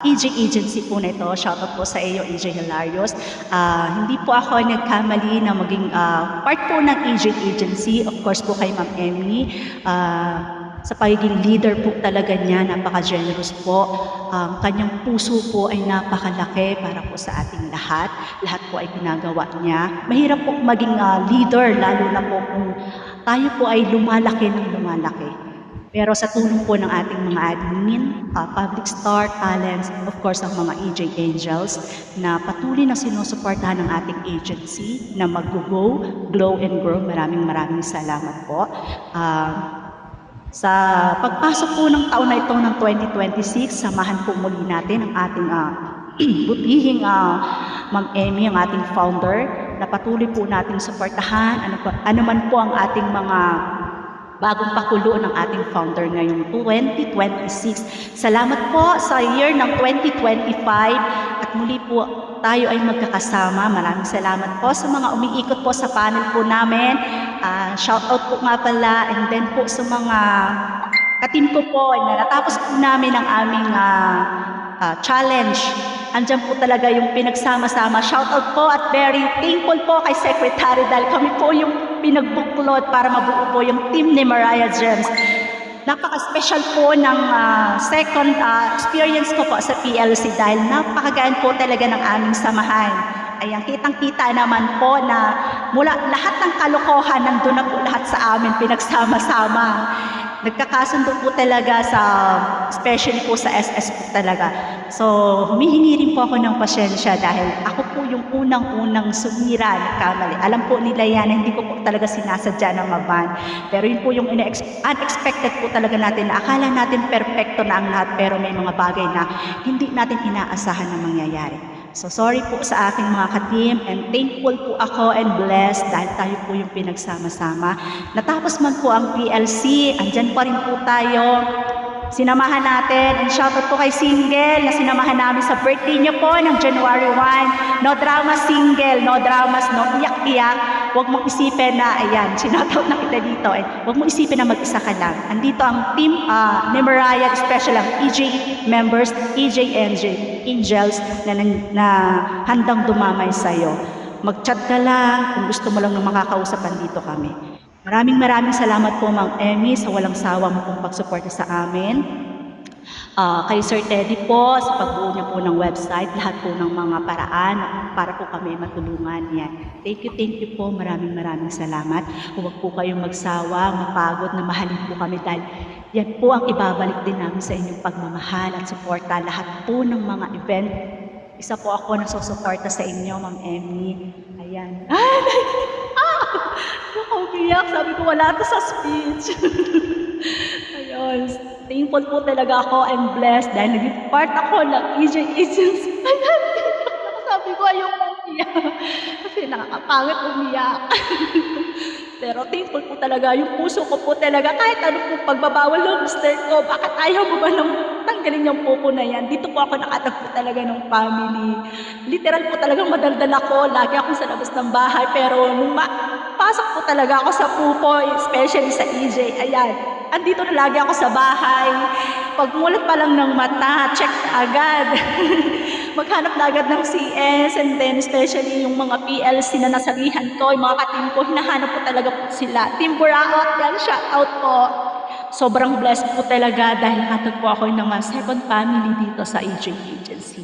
EJ Agency po na ito, shoutout po sa iyo, EJ Hilarios. Hindi po ako nagkamali na maging part po ng EJ Agency. Of course po kay Ma'am Emmy. Sa pagiging leader po talaga niya, napaka-generous po. Ang kanyang puso po ay napakalaki para po sa ating lahat. Lahat po ay ginagawa niya. Mahirap po maging leader, lalo na po kung tayo po ay lumalaki ng lumalaki. Pero sa tulong po ng ating mga admin, public star, talents, of course ang mga EJ Angels na patuloy na sinusuportahan ng ating agency na mag-go, glow and grow. Maraming salamat po. Sa pagpasok po ng taon na ito ng 2026, samahan po muli natin ang ating butihing Ma'am Emmy, ang ating founder, na patuloy po natin suportahan ano man po ang ating mga bagong pakulo ng ating founder ngayong 2026. Salamat po sa year ng 2025 at muli po tayo ay magkakasama. Maraming salamat po sa mga umiikot po sa panel po namin. Shout out po nga pala, and then po sa mga katim ko po na natapos po namin ang aming challenge. Andyan po talaga yung pinagsama-sama. Shout out po at very thankful po kay Secretary dahil kami po yung pinagbuklod para mabuo po yung team ni Mariah Gems. Napaka-special po ng second experience ko po sa PLC dahil napakagaan po talaga ng aming samahan. Ayan, kitang-kita naman po na mula lahat ng kalokohan nandun na po lahat sa amin pinagsama-sama. Nagkakasundo po talaga especially po sa SS po talaga. So, humihingi rin po ako ng pasensya dahil ako po yung unang-unang sumira ng kamali. Alam po nila yan, hindi ko po talaga sinasadya ng maban. Pero yun po yung unexpected po talaga natin na akala natin perfecto na ang lahat pero may mga bagay na hindi natin inaasahan na mangyayari. So sorry po sa aking mga ka-team and thankful po ako and blessed dahil tayo po yung pinagsama-sama. Natapos man po ang PLC, andyan pa rin po tayo. Sinamahan natin and shoutout po kay Single na sinamahan namin sa birthday niyo po ng January 1. No drama single, no dramas, no iyak-iyak. Huwag mong isipin na, ayan, sinoutout na kita dito. Huwag mong isipin na mag-isa ka lang. Andito ang team ni Mariah, especially ang EJ members, EJ Angels na handang dumamay sa'yo. Mag-chat ka lang, kung gusto mo lang na makakausap, andito kami. Maraming salamat po Ma'am Emmy sa walang sawa mo pong pagsuporta sa amin. Kay Sir Teddy po sa pagbuo niya po ng website, lahat po ng mga paraan para po kami matulungan yan. Thank you po, maraming salamat. Huwag po kayong magsawa, mapagod na mahalin po kami dahil yan po ang ibabalik din namin sa inyong pagmamahal at suporta. Lahat po ng mga event, isa po ako na susuporta sa inyo Ma'am Emmy. Ayan. Nakaumiyak. Sabi ko, wala to sa speech. Ayun. Thankful po talaga ako and blessed dahil naging part ako ng EJ Agency. Ayan. Sabi ko, ayoko umiyak. Kasi nakakapangit umiyak. Pero thankful po talaga. Yung puso ko po talaga, kahit ano po pagbabawal ng mister ko, bakit ayaw mo ba nang tanggalin yung pupo na yan? Dito po ako nakatagpo talaga ng family. Literal po talagang madaldal ako. Lagi ako sa labas ng bahay. Pero nung pasok po talaga ako sa pupo, especially sa EJ, ayan. Andito na lagi ako sa bahay. Pagmulat pa lang ng mata, check na agad. Maghanap na agad ng CS and then especially yung mga PLC na nasabihan ko, yung mga ka-team ko, hinahanap ko talaga po sila. Team Buraot, yan, shout out po. Sobrang blessed po talaga dahil nakatagpo ako ng second family dito sa EJ Agency.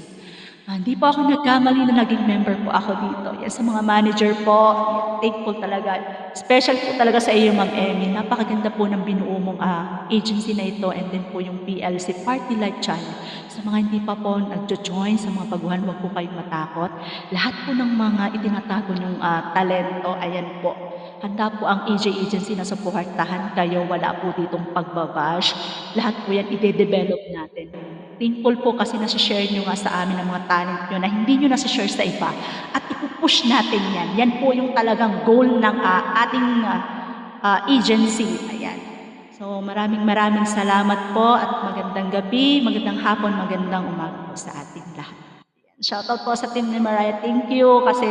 Hindi po ako nagkamali na naging member po ako dito. Yan, sa mga manager po, thankful talaga. Special po talaga sa iyo, Ma'am Emmy. Napakaganda po ng binuo mong agency na ito and then po yung PLC Party Life Channel. Sa mga hindi pa po nag-join sa mga baguhan, huwag po kayong matakot. Lahat po ng mga itinatago niyong talento, ayan po. Handa po ang EJ Agency na suportahan kayo. Wala po ditong pagbabash. Lahat po yan i-develop natin. Thankful po kasi nasi-share nyo nga sa amin ang mga talent nyo na hindi nyo nasi-share sa iba. At ipupush natin yan. Yan po yung talagang goal ng ating agency. Ayan. So maraming salamat po at magandang gabi, magandang hapon, magandang umaga po sa ating lahat. Shoutout po sa team ni Mariah. Thank you kasi